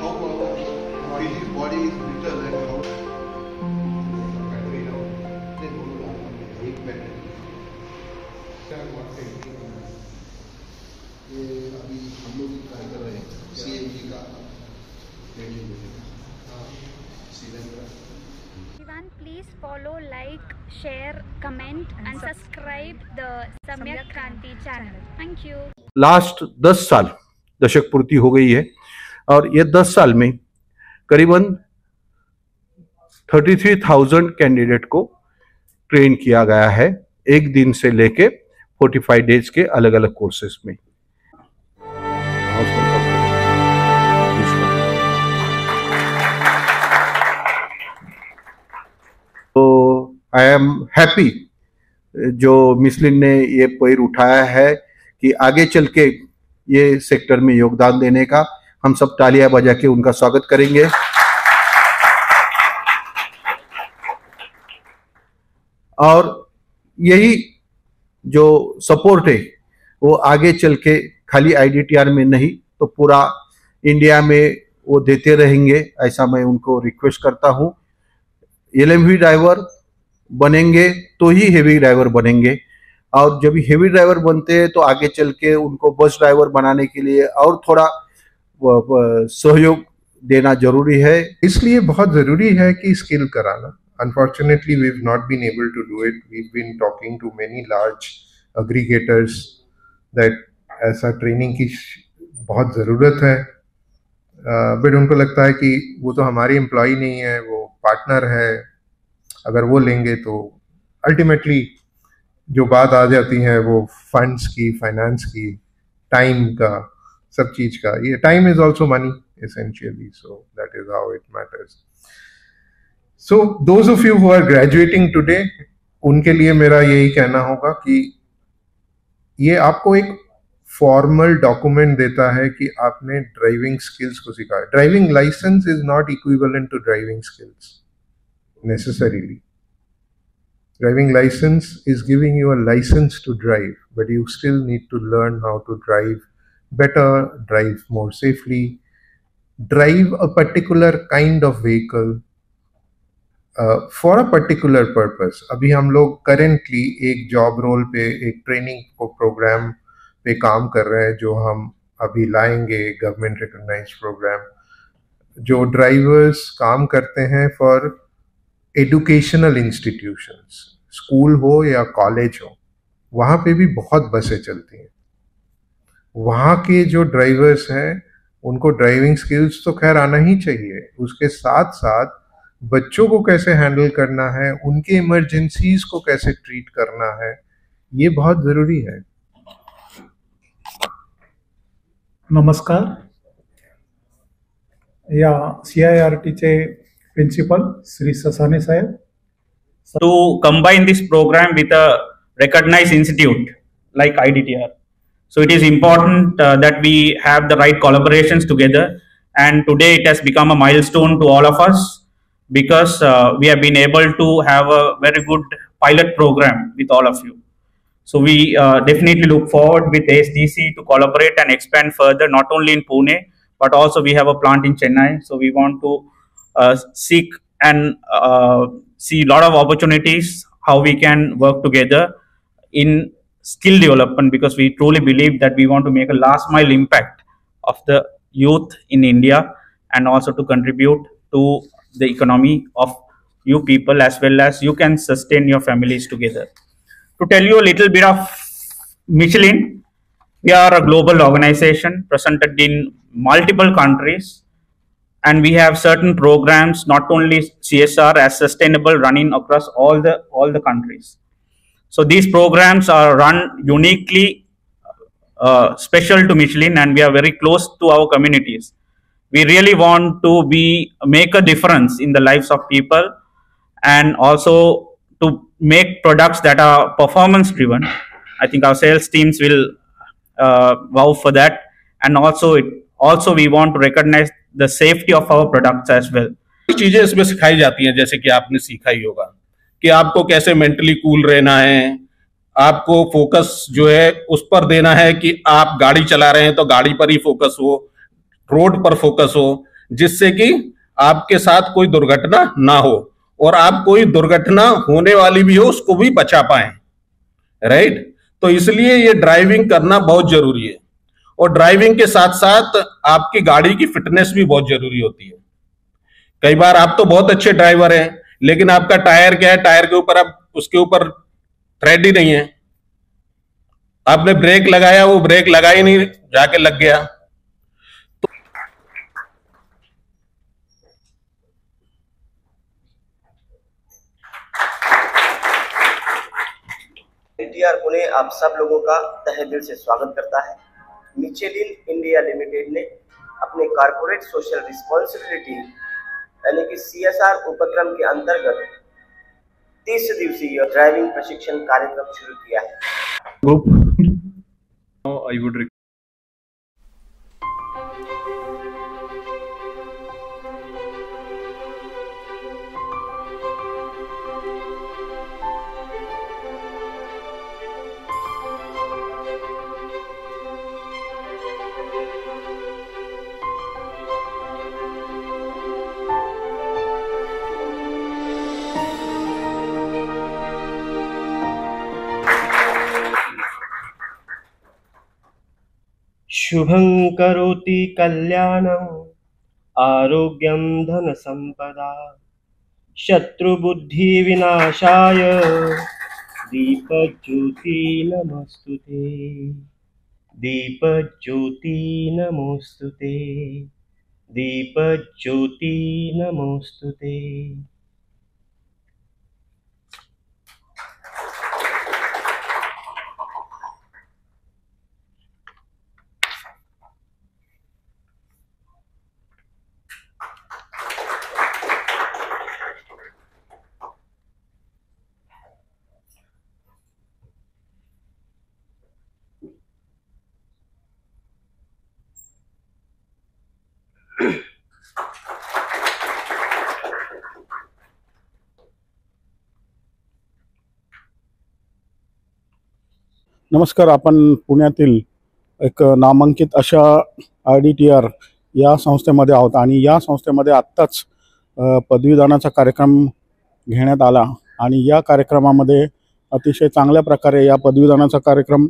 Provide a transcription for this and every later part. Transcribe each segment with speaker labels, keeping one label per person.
Speaker 1: how our physical body is brittle and how battery down, then एक battery ये अभी हम लोग ट्राई कर रहे हैं CNG का
Speaker 2: Everyone, please follow, like, share, comment and subscribe the Samyak Kranti channel. Thank you.
Speaker 3: Last 10 साल दशक पूर्ति हो गई है और ये 10 साल में करीबन 33,000 कैंडिडेट को ट्रेन किया गया है, एक दिन से लेके 45 डेज के अलग अलग कोर्सेज में। तो आई एम हैप्पी जो मिशलिन ने ये पैर उठाया है कि आगे चल के ये सेक्टर में योगदान देने का। हम सब तालियां बजा के उनका स्वागत करेंगे। और यही जो सपोर्ट है वो आगे चल के खाली IDTR में नहीं तो पूरा इंडिया में वो देते रहेंगे, ऐसा मैं उनको रिक्वेस्ट करता हूँ। LMV ड्राइवर बनेंगे तो ही हेवी ड्राइवर बनेंगे और जब हेवी ड्राइवर बनते हैं तो आगे चल के उनको बस ड्राइवर बनाने के लिए और थोड़ा सहयोग देना जरूरी है।
Speaker 4: इसलिए बहुत जरूरी है कि स्किल कराना। Unfortunately, we've not been able to do it. We've been talking to many large aggregators that ऐसा ट्रेनिंग की बहुत ज़रूरत है, बट उनको लगता है कि वो तो हमारी एम्प्लॉय नहीं है, वो पार्टनर है, अगर वो लेंगे तो अल्टीमेटली जो बात आ जाती है वो फंड्स की, फाइनेंस की, टाइम का, सब चीज़ का। ये time is also money essentially, so that is how it matters. So those of you who are graduating today, उनके लिए मेरा यही कहना होगा कि ये आपको एक फॉर्मल डॉक्यूमेंट देता है कि आपने ड्राइविंग स्किल्स को सीखा है। Driving licence is not equivalent to driving skills necessarily. Driving license is giving you a license to drive, but you still need to learn how to drive better, drive more safely, drive a particular kind of vehicle for a particular purpose. अभी हम लोग currently एक job role पे, एक training programme पे काम कर रहे हैं जो हम अभी लाएंगे, गवर्नमेंट रिकॉग्नाइज्ड प्रोग्राम, जो ड्राइवर्स काम करते हैं फॉर एजुकेशनल इंस्टीट्यूशंस, स्कूल हो या कॉलेज हो, वहाँ पे भी बहुत बसें चलती हैं। वहाँ के जो ड्राइवर्स हैं उनको ड्राइविंग स्किल्स तो खैर आना ही चाहिए, उसके साथ साथ बच्चों को कैसे हैंडल करना है, उनके इमरजेंसीज को कैसे ट्रीट करना है, ये बहुत ज़रूरी है।
Speaker 5: नमस्कार, या CIRTचे प्रिन्सिपल श्री ससाने साहेब।
Speaker 6: To combine this program with a recognized institute like IDTR. So it is important that we have the right collaborations together, and today it has become a milestone to all of us because we have been able to have a very good pilot program with all of you. So we definitely look forward with ASDC to collaborate and expand further, not only in Pune, but also we have a plant in Chennai. So we want to seek and see a lot of opportunities how we can work together in skill development, because we truly believe that we want to make a last mile impact of the youth in India and also to contribute to the economy of you people, as well as you can sustain your families together. To tell you a little bit of Michelin, we are a global organization presented in multiple countries, and we have certain programs, not only CSR as sustainable, running across all the countries. So these programs are run uniquely special to Michelin, and we are very close to our communities. We really want to make a difference in the lives of people, and also to make products that are performance driven. I think our sales teams will wow for that, and also we want to recognize the safety of our products as well.
Speaker 7: चीजें इसमें सिखाई जाती हैं, जैसे कि आपने सीखा ही होगा कि आपको कैसे मेंटली कूल रहना है, आपको फोकस जो है उस पर देना है कि आप गाड़ी चला रहे हैं तो गाड़ी पर ही फोकस हो, रोड पर फोकस हो, जिससे कि आपके साथ कोई दुर्घटना ना हो और आप कोई दुर्घटना होने वाली भी हो उसको भी बचा पाए, राइट। तो इसलिए ये ड्राइविंग करना बहुत जरूरी है और ड्राइविंग के साथ साथ आपकी गाड़ी की फिटनेस भी बहुत जरूरी होती है। कई बार आप तो बहुत अच्छे ड्राइवर हैं लेकिन आपका टायर क्या है, टायर के ऊपर आप उसके ऊपर थ्रेड ही नहीं है, आपने ब्रेक लगाया वो ब्रेक लगा ही नहीं, जाके लग गया।
Speaker 8: IDTR पुणे आप सब लोगों का तहे दिल से स्वागत करता है। मिचेलिन इंडिया लिमिटेड ने अपने कॉर्पोरेट सोशल रिस्पॉन्सिबिलिटी यानी कि CSR उपक्रम के अंतर्गत 30 दिवसीय ड्राइविंग प्रशिक्षण कार्यक्रम शुरू किया है।
Speaker 9: I would
Speaker 8: शुभं करोति कल्याणं आरोग्यं धन संपदा शत्रुबुद्धि विनाशाय दीपज्योति नमोस्तुते दीपज्योति नमोस्तुते दीपज्योति नमोस्तुते।
Speaker 5: नमस्कार. आपण पुण्यातील एक नामांकित अशा IDTR या संस्थेमध्ये आहोत आणि या संस्थेमध्ये आत्ताच पदवीदानाचा कार्यक्रम घेण्यात आला आणि या कार्यक्रमामध्ये अतिशय चांगल्या प्रकारे या पदवीदानाचा कार्यक्रम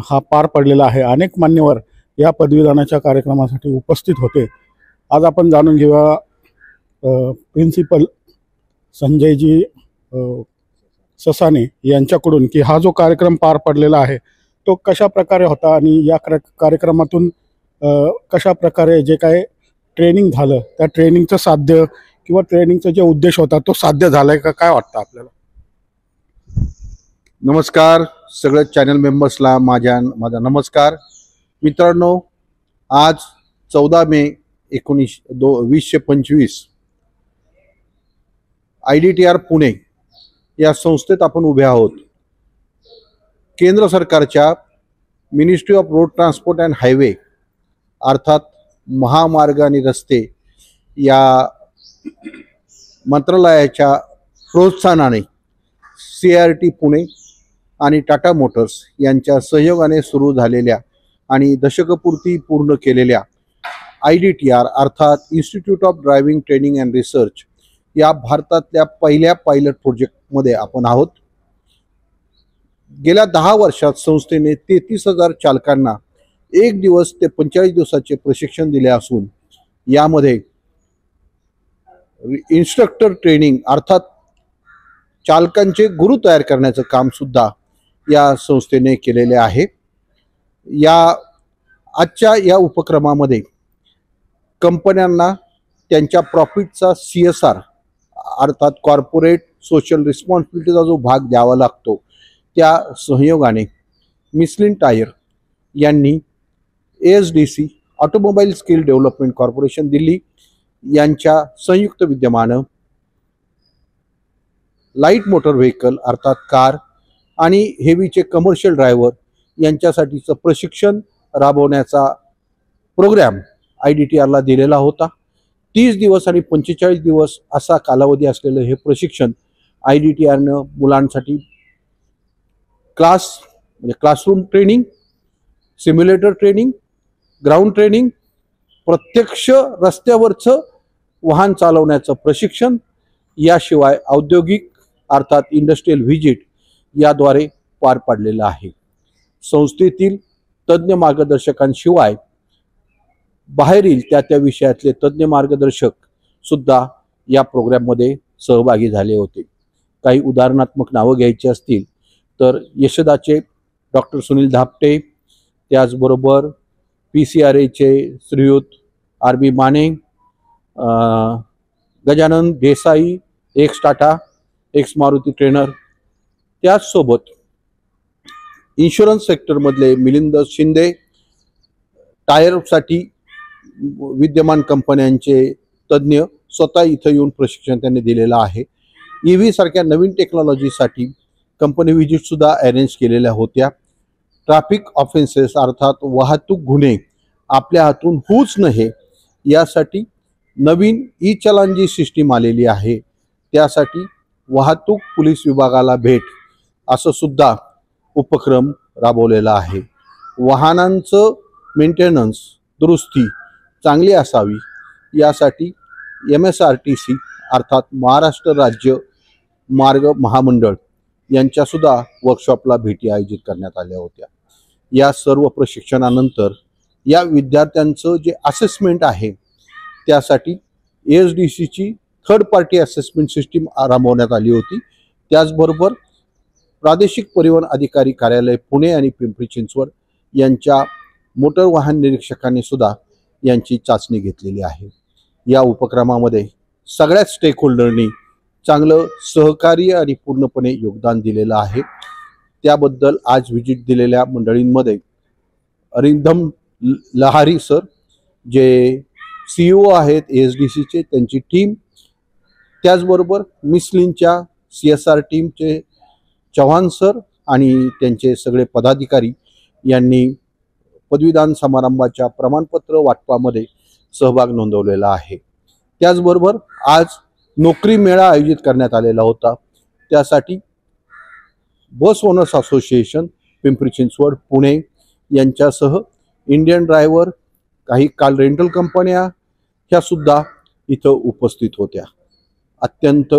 Speaker 5: हा पार पडलेला आहे. अनेक मान्यवर या पदवीदानाच्या कार्यक्रमासाठी उपस्थित होते. आज आपण जाणून घेऊया प्रिन्सिपल संजयजी ससाने यांच्याकडून की हा जो कार्यक्रम पार पडलेला आहे तो कशा प्रकारे होता आणि या कार्यक्रमातून कशा प्रकारे जे काय ट्रेनिंग झालं त्या ट्रेनिंगचं साध्य किंवा ट्रेनिंगचा जे उद्देश होता तो साध्य झालाय का, काय वाटतं आपल्याला?
Speaker 3: नमस्कार सगळ्या चॅनल मेंबर्सला माझा नमस्कार. मित्रांनो, आज 14 मे 2025 IDTR पुणे या संस्थेत आपण उभे आहोत. केंद्र सरकारच्या ministry of road transport and highway अर्थात महामार्ग आणि रस्ते या मंत्रालयाच्या प्रोत्साहनाने CRT पुणे आणि टाटा मोटर्स यांच्या सहयोगाने सुरू झालेल्या आणि दशकपूर्ती पूर्ण केलेल्या IDTR अर्थात institute of driving training and research या भारतातल्या पहिल्या पायलट प्रोजेक्टमध्ये आपण आहोत. गेल्या 10 वर्षात संस्थेने 33,000 चालकांना 1 दिवस ते 45 दिवसाचे प्रशिक्षण दिले असून यामध्ये इन्स्ट्रक्टर ट्रेनिंग अर्थात चालकांचे गुरु तयार करण्याचं काम सुद्धा या संस्थेने केलेले आहे. आजच्या या उपक्रमामध्ये कंपन्यांना त्यांच्या प्रॉफिटचा CSR अर्थात कॉर्पोरेट सोशल रिस्पॉन्सिबिलिटीचा जो भाग द्यावा लागतो त्या सहयोगाने मिशेलिन टायर यांनी ASDC automobile skill development corporation Delhi यांच्या संयुक्त विद्यमानं लाईट मोटर व्हेकल अर्थात कार आणि हेवीचे कमर्शियल ड्रायव्हर यांच्यासाठीचं प्रशिक्षण राबवण्याचा प्रोग्राम IDTRला दिलेला होता. 30 दिवस आणि 45 दिवस असा कालावधी असलेलं हे प्रशिक्षण IDTRनं मुलांसाठी म्हणजे classroom training, simulator training, ground training, प्रत्यक्ष रस्त्यावरचं वाहन चालवण्याचं प्रशिक्षण, याशिवाय औद्योगिक अर्थात इंडस्ट्रियल व्हिजिट याद्वारे पार पाडलेलं आहे. संस्थेतील तज्ज्ञ मार्गदर्शकांशिवाय बाहेरील त्या विषयातले तज्ज्ञ मार्गदर्शक सुद्धा या प्रोग्राममध्ये सहभागी झाले होते. काही उदाहरणात्मक नावं घ्यायची असतील तर यशदाचे डॉक्टर सुनील धापटे, त्याचबरोबर PCRAचे श्रीयुत RB Mane, Gajanan Desai, x Tata, x Maruti trainer, त्याचसोबत इन्शुरन्स सेक्टरमधले मिलिंद शिंदे, टायरसाठी विद्यमान कंपन्यांचे तज्ज्ञ स्वतः इथं येऊन प्रशिक्षण त्यांनी दिलेलं आहे. EV सारख्या नवीन टेक्नॉलॉजीसाठी कंपनी व्हिजिट सुद्धा अरेंज केलेल्या होत्या. ट्रॅफिक ऑफेन्सेस अर्थात वाहतूक गुन्हे आपल्या हातून होऊच नये यासाठी नवीन ई-चलान जी सिस्टीम आलेली आहे त्यासाठी वाहतूक पोलीस विभागाला भेट असं सुद्धा उपक्रम राबवलेला आहे. वाहनांचं मेंटेनन्स दुरुस्ती चांगली असावी यासाठी MSRTC अर्थात महाराष्ट्र राज्य मार्ग महामंडळ यांच्या सुद्धा वर्कशॉपला भेटी आयोजित करण्यात आल्या होत्या. या सर्व प्रशिक्षणानंतर या विद्यार्थ्यांचं जे असेसमेंट आहे त्यासाठी ASDCची थर्ड पार्टी असेसमेंट सिस्टीम राबवण्यात आली होती. त्याचबरोबर प्रादेशिक परिवहन अधिकारी कार्यालय पुणे आणि पिंपरी चिंचवड यांच्या मोटर वाहन निरीक्षकांनी सुद्धा यांची चाचणी घेतलेली आहे. या उपक्रमामध्ये सगळ्याच स्टेक होल्डरनी चांगलं सहकार्य आणि पूर्णपणे योगदान दिलेलं आहे. त्याबद्दल आज व्हिजिट दिलेल्या मंडळींमध्ये अरिंदम लहारी सर जे CEO आहेत ASDCचे, त्यांची टीम, त्याचबरोबर मिसलिनच्या CSR टीमचे चव्हाण सर आणि त्यांचे सगळे पदाधिकारी यांनी पदवीदान समारंभाच्या प्रमाणपत्र वाटपामध्ये सहभाग नोंदवलेला आहे. त्याचबरोबर आज नोकरी मेळा आयोजित करण्यात आलेला होता. त्यासाठी बस ओनर्स असोसिएशन पिंपरी चिंचवड पुणे यांच्यासह इंडियन ड्रायव्हर, काही कार रेंटल कंपन्या ह्या सुद्धा इथं उपस्थित होत्या. अत्यंत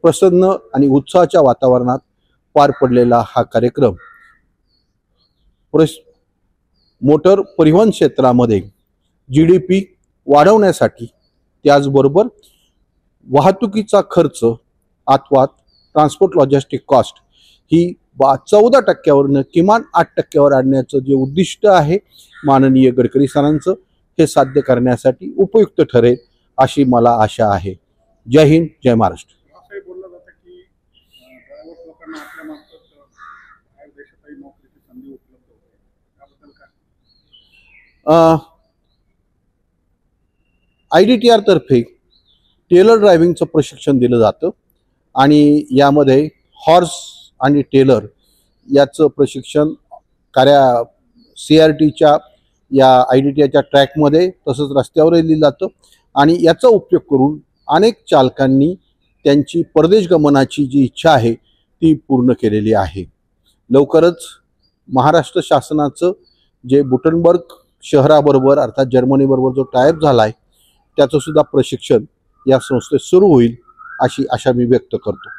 Speaker 3: प्रसन्न आणि उत्साहाच्या वातावरणात पार पडलेला हा कार्यक्रम मोटर परिवहन क्षेत्रामध्ये GDP वाढवण्यासाठी, त्याचबरोबर वाहतुकीचा खर्च अथवा ट्रान्सपोर्ट लॉजिस्टिक कॉस्ट ही 14% किमान 8% आणण्याचं जे उद्दिष्ट आहे माननीय गडकरी सरांचं, हे साध्य करण्यासाठी उपयुक्त ठरेल अशी मला आशा आहे. जय हिंद, जय महाराष्ट्र. IDTR तर्फे टेलर ड्रायव्हिंगचं प्रशिक्षण दिलं जातं आणि यामध्ये हॉर्स आणि टेलर याचं प्रशिक्षण CRTच्या या IDTRच्या ट्रॅकमध्ये तसंच रस्त्यावरही दिलं जातं आणि याचा उपयोग करून अनेक चालकांनी त्यांची परदेश गमनाची जी इच्छा आहे ती पूर्ण केलेली आहे. लवकरच महाराष्ट्र शासनाचं जे बुटनबर्ग शहराबरोबर अर्थात जर्मनीबरोबर जो टायअप झाला आहे त्याचं सुद्धा प्रशिक्षण या संस्थेत सुरू होईल अशी आशा मी व्यक्त करतो.